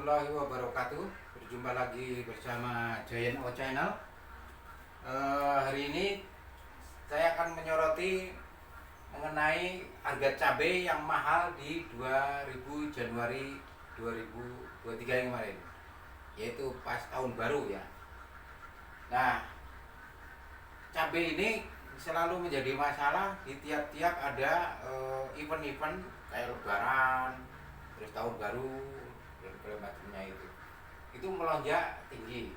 warahmatullahi wabarakatuh. Berjumpa lagi bersama Giant O Channel. Hari ini saya akan menyoroti mengenai harga cabai yang mahal di 2000 Januari 2023 yang kemarin, yaitu pas tahun baru ya. Nah, cabai ini selalu menjadi masalah di tiap-tiap ada event-event kayak lebaran, terus tahun baru dan segala macamnya itu melonjak tinggi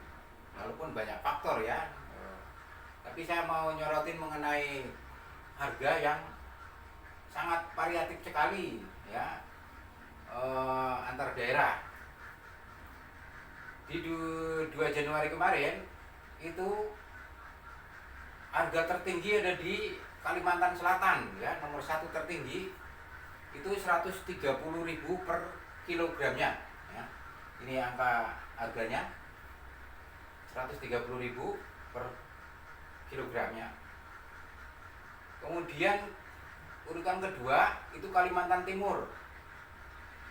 walaupun banyak faktor ya. Tapi saya mau nyorotin mengenai harga yang sangat variatif sekali ya, antar daerah. Di 2 Januari kemarin itu harga tertinggi ada di Kalimantan Selatan ya, nomor 1 tertinggi itu 130.000 per kilogramnya ya. Ini angka harganya 130.000 per kilogramnya. Kemudian urutan kedua itu Kalimantan Timur,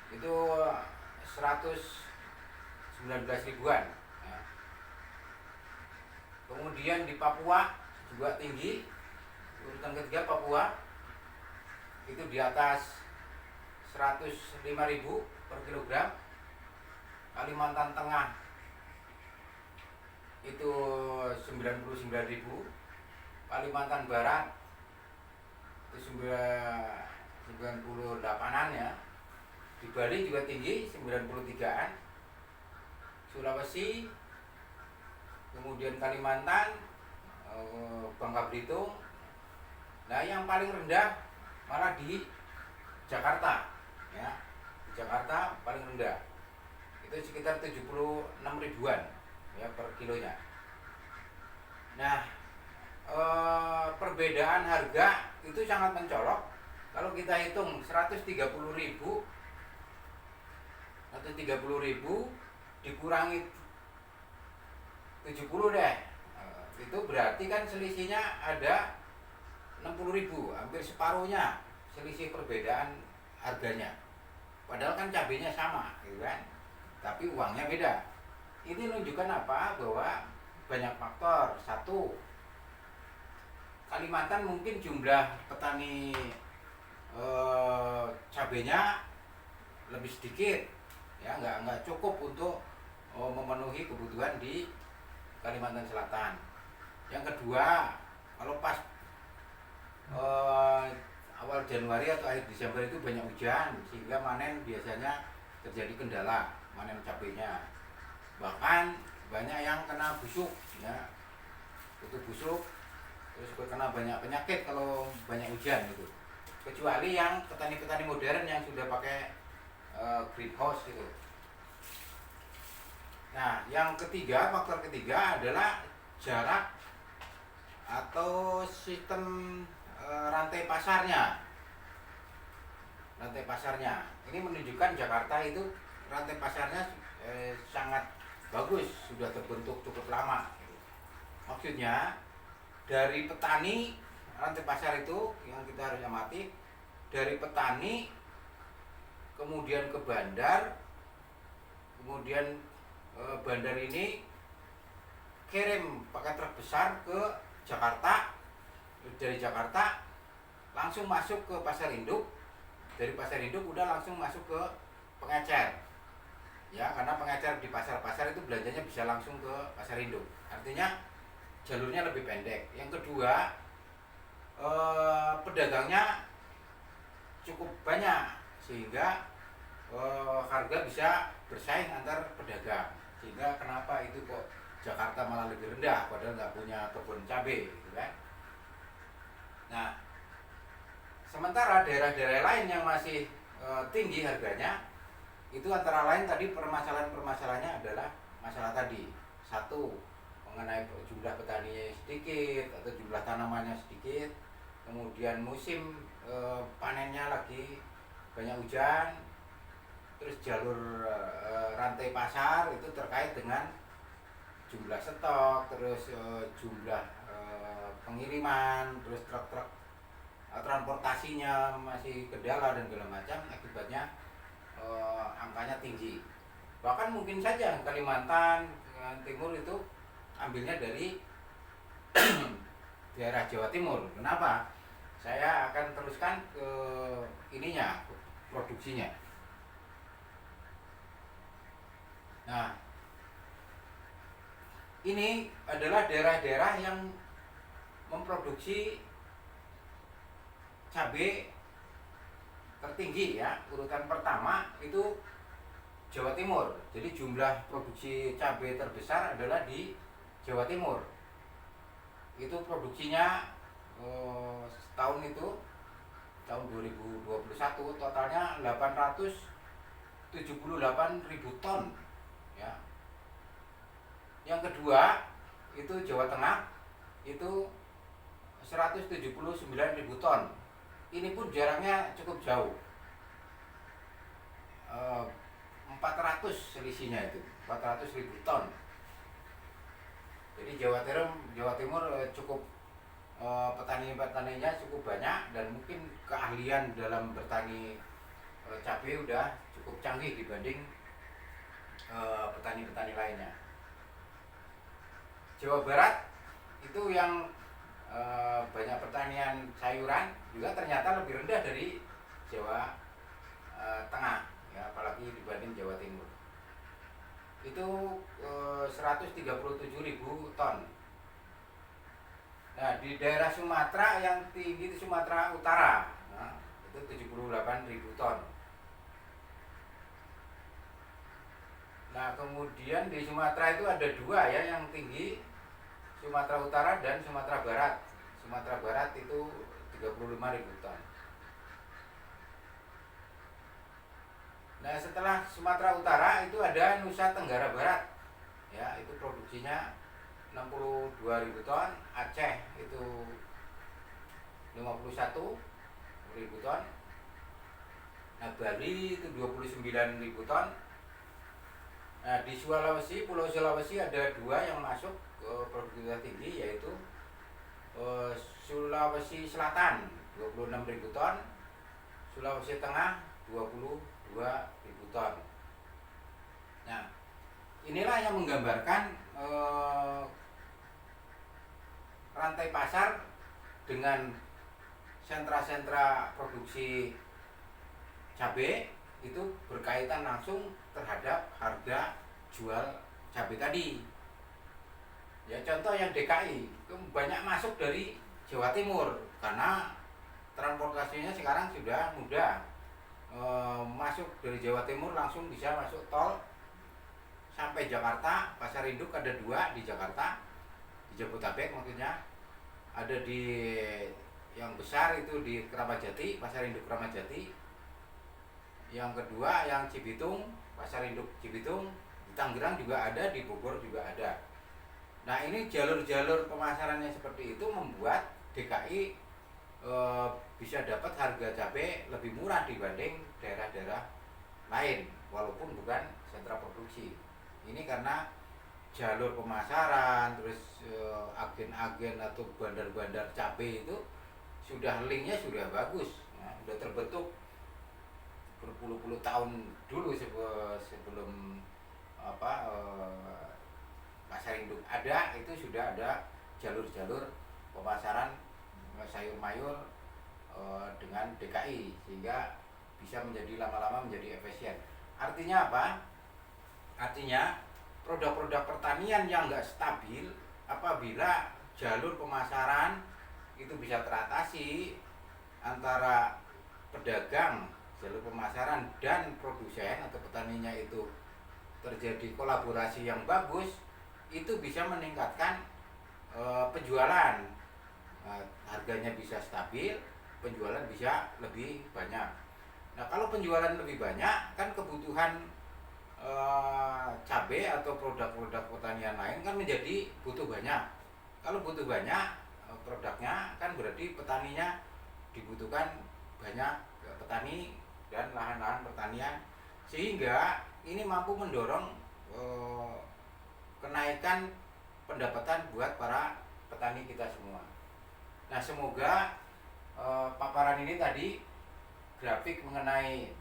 itu 119 ribuan ya. Kemudian di Papua juga tinggi, urutan ketiga Papua itu di atas 105.000 per kilogram. Kalimantan Tengah itu 99.000, Kalimantan Barat itu 98-an ya. Di Bali juga tinggi 93-an. Sulawesi, kemudian Kalimantan, Bangka Belitung. Nah, yang paling rendah malah di Jakarta ya. Di Jakarta paling rendah itu sekitar 76 ribuan ya per kilonya. Nah, perbedaan harga itu sangat mencolok. Kalau kita hitung 130.000 dikurangi 70 deh, itu berarti kan selisihnya ada 60.000, hampir separuhnya selisih perbedaan harganya. Padahal kan cabenya sama gitu kan, tapi uangnya beda. Ini menunjukkan apa? Bahwa banyak faktor. Satu, Kalimantan mungkin jumlah petani cabenya lebih sedikit ya, nggak cukup untuk memenuhi kebutuhan di Kalimantan Selatan. Yang kedua, kalau pas awal Januari atau akhir Desember itu banyak hujan sehingga manen biasanya terjadi kendala manen cabenya. Bahkan banyak yang kena busuk ya, kutu busuk, terus kena banyak penyakit kalau banyak hujan gitu. Kecuali yang petani-petani modern yang sudah pakai greenhouse gitu. Nah, yang ketiga, faktor ketiga adalah jarak atau sistem rantai pasarnya. Rantai pasarnya ini menunjukkan Jakarta itu rantai pasarnya sangat bagus, sudah terbentuk cukup lama. Maksudnya dari petani, rantai pasar itu yang kita harus amati dari petani kemudian ke bandar, kemudian bandar ini kirim pakai truk besar ke Jakarta, dari Jakarta langsung masuk ke pasar induk, dari pasar induk udah langsung masuk ke pengecer ya, karena pengecer di pasar-pasar itu belanjanya bisa langsung ke pasar induk, artinya jalurnya lebih pendek. Yang kedua, pedagangnya cukup banyak sehingga harga bisa bersaing antar pedagang. Sehingga kenapa itu kok Jakarta malah lebih rendah padahal nggak punya kebun cabai gitu kan. Nah, sementara daerah-daerah lain yang masih tinggi harganya itu antara lain tadi permasalahannya adalah masalah tadi. Satu, mengenai jumlah petaninya sedikit atau jumlah tanamannya sedikit, kemudian musim panennya lagi banyak hujan, terus jalur rantai pasar itu terkait dengan jumlah stok, terus jumlah pengiriman, terus truk-truk transportasinya masih kendala dan segala macam, akibatnya angkanya tinggi. Bahkan mungkin saja Kalimantan Timur itu ambilnya dari daerah Jawa Timur. Kenapa? Saya akan teruskan ke ininya, produksinya. Nah, ini adalah daerah-daerah yang memproduksi cabai tertinggi ya. Urutan pertama itu Jawa Timur. Jadi jumlah produksi cabai terbesar adalah di Jawa Timur. Itu produksinya tahun itu tahun 2021 totalnya 878.000 ton ya. Yang kedua itu Jawa Tengah itu 179.000 ton. Ini pun jaraknya cukup jauh. 400 selisihnya itu 400.000 ton. Jadi Jawa Timur cukup petani-petaninya cukup banyak dan mungkin keahlian dalam bertani cabai udah cukup canggih dibanding petani-petani lainnya. Jawa Barat itu yang banyak pertanian sayuran juga ternyata lebih rendah dari Jawa Tengah ya, apalagi dibanding Jawa Timur. Itu 137.000 ton. Nah, di daerah Sumatera yang tinggi itu Sumatera Utara, nah, itu 78.000 ton. Nah, kemudian di Sumatera itu ada dua ya yang tinggi, Sumatera Utara dan Sumatera Barat. Sumatera Barat itu 35.000 ton. Nah, setelah Sumatera Utara itu ada Nusa Tenggara Barat. Ya, itu produksinya 62.000 ton, Aceh itu 51.000 ton. Nah, Bali itu 29.000 ton. Nah, di Sulawesi, Pulau Sulawesi ada dua yang masuk ke produktivitas tinggi, yaitu Sulawesi Selatan 26.000 ton, Sulawesi Tengah 22.000 ton. Nah, inilah yang menggambarkan rantai pasar dengan sentra-sentra produksi cabai itu berkaitan langsung terhadap harga jual cabai tadi. Ya, contoh yang DKI itu banyak masuk dari Jawa Timur karena transportasinya sekarang sudah mudah. Masuk dari Jawa Timur langsung bisa masuk tol sampai Jakarta. Pasar induk ada dua di Jakarta, di Jabodetabek maksudnya. Ada di yang besar itu di Kramatjati, pasar induk Kramatjati. Yang kedua yang Cibitung, pasar induk Cibitung. Di Tangerang juga ada, di Bogor juga ada. Nah, ini jalur-jalur pemasarannya seperti itu membuat DKI bisa dapat harga cabai lebih murah dibanding daerah-daerah lain walaupun bukan sentra produksi. Ini karena jalur pemasaran, terus agen-agen atau bandar-bandar cabai itu sudah linknya sudah bagus, ya, sudah terbentuk berpuluh-puluh tahun dulu sebelum pasar induk ada, itu sudah ada jalur-jalur pemasaran sayur mayur dengan DKI sehingga bisa menjadi lama-lama menjadi efisien. Artinya apa? Artinya produk-produk pertanian yang nggak stabil apabila jalur pemasaran itu bisa teratasi antara pedagang, jalur pemasaran dan produsen atau petaninya itu terjadi kolaborasi yang bagus, itu bisa meningkatkan penjualan. Harganya bisa stabil, penjualan bisa lebih banyak. Nah, kalau penjualan lebih banyak, kan kebutuhan cabai atau produk-produk pertanian lain kan menjadi butuh banyak. Kalau butuh banyak produknya, kan berarti petaninya dibutuhkan banyak petani dan lahan-lahan pertanian, sehingga ini mampu mendorong kenaikan pendapatan buat para petani kita semua. Nah, semoga paparan ini tadi grafik mengenai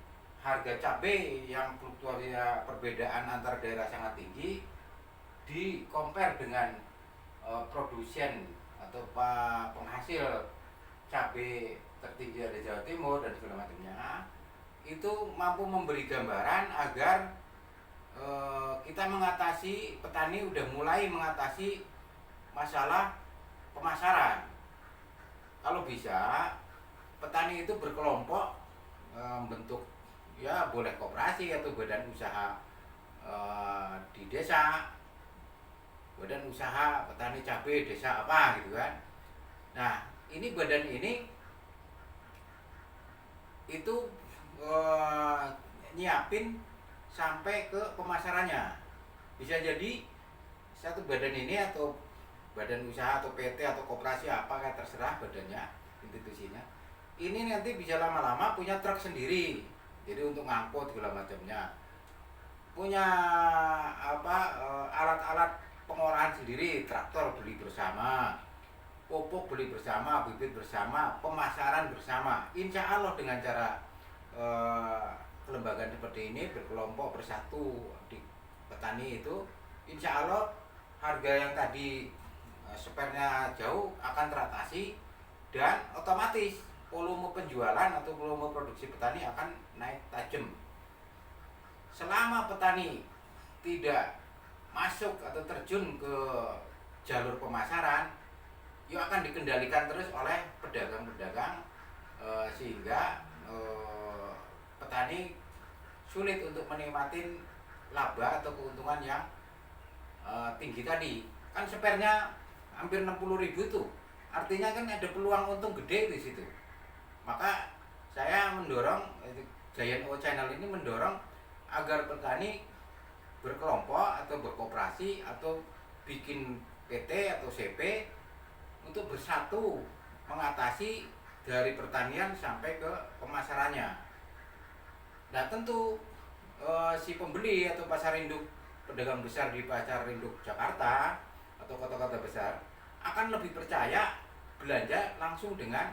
harga cabai yang fluktuasinya perbedaan antar daerah sangat tinggi di compare dengan produsen atau penghasil cabai tertinggi ada Jawa Timur dan segala macamnya, itu mampu memberi gambaran agar kita mengatasi, petani udah mulai mengatasi masalah pemasaran. Kalau bisa petani itu berkelompok, bentuk ya boleh koperasi atau badan usaha di desa, badan usaha petani cabai desa apa gitu kan. Nah ini badan ini itu nyiapin sampai ke pemasarannya. Bisa jadi satu badan ini atau badan usaha atau PT atau koperasi apa kan terserah badannya, institusinya, ini nanti bisa lama-lama punya truk sendiri, jadi untuk ngangkut segala macamnya, punya alat-alat pengolahan sendiri, traktor beli bersama, pupuk beli bersama, bibit bersama, pemasaran bersama. Insya Allah dengan cara kelembagaan seperti ini berkelompok bersatu di petani itu, insya Allah harga yang tadi spernya jauh akan teratasi dan otomatis volume penjualan atau volume produksi petani akan naik tajam. Selama petani tidak masuk atau terjun ke jalur pemasaran, ya akan dikendalikan terus oleh pedagang-pedagang, sehingga petani sulit untuk menikmati laba atau keuntungan yang tinggi tadi. Kan spernya hampir 60.000 itu, artinya kan ada peluang untung gede di situ. Maka saya mendorong, Giant O Channel ini mendorong agar petani berkelompok atau berkoperasi atau bikin PT atau CP untuk bersatu mengatasi dari pertanian sampai ke pemasarannya. Nah tentu si pembeli atau pasar induk, pedagang besar di pasar induk Jakarta atau kota-kota besar akan lebih percaya belanja langsung dengan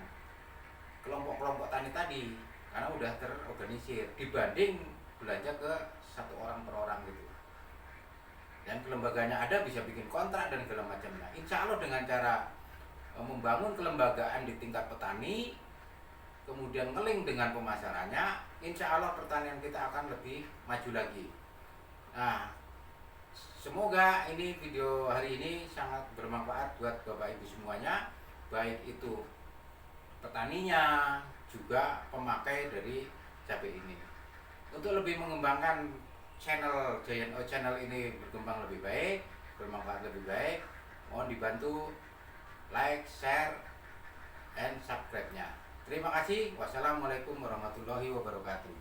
kelompok-kelompok tani tadi, karena udah terorganisir dibanding belanja ke satu orang per orang gitu. Dan kelembagaannya ada, bisa bikin kontrak dan segala macamnya. Insya Allah dengan cara membangun kelembagaan di tingkat petani, kemudian ngeling dengan pemasarannya, insya Allah pertanian kita akan lebih maju lagi. Nah, semoga ini video hari ini sangat bermanfaat buat Bapak Ibu semuanya, baik itu petaninya juga pemakai dari cabai ini. Untuk lebih mengembangkan channel Giant O Channel ini berkembang lebih baik, bermanfaat lebih baik, mohon dibantu like, share, and subscribe-nya. Terima kasih. Wassalamualaikum warahmatullahi wabarakatuh.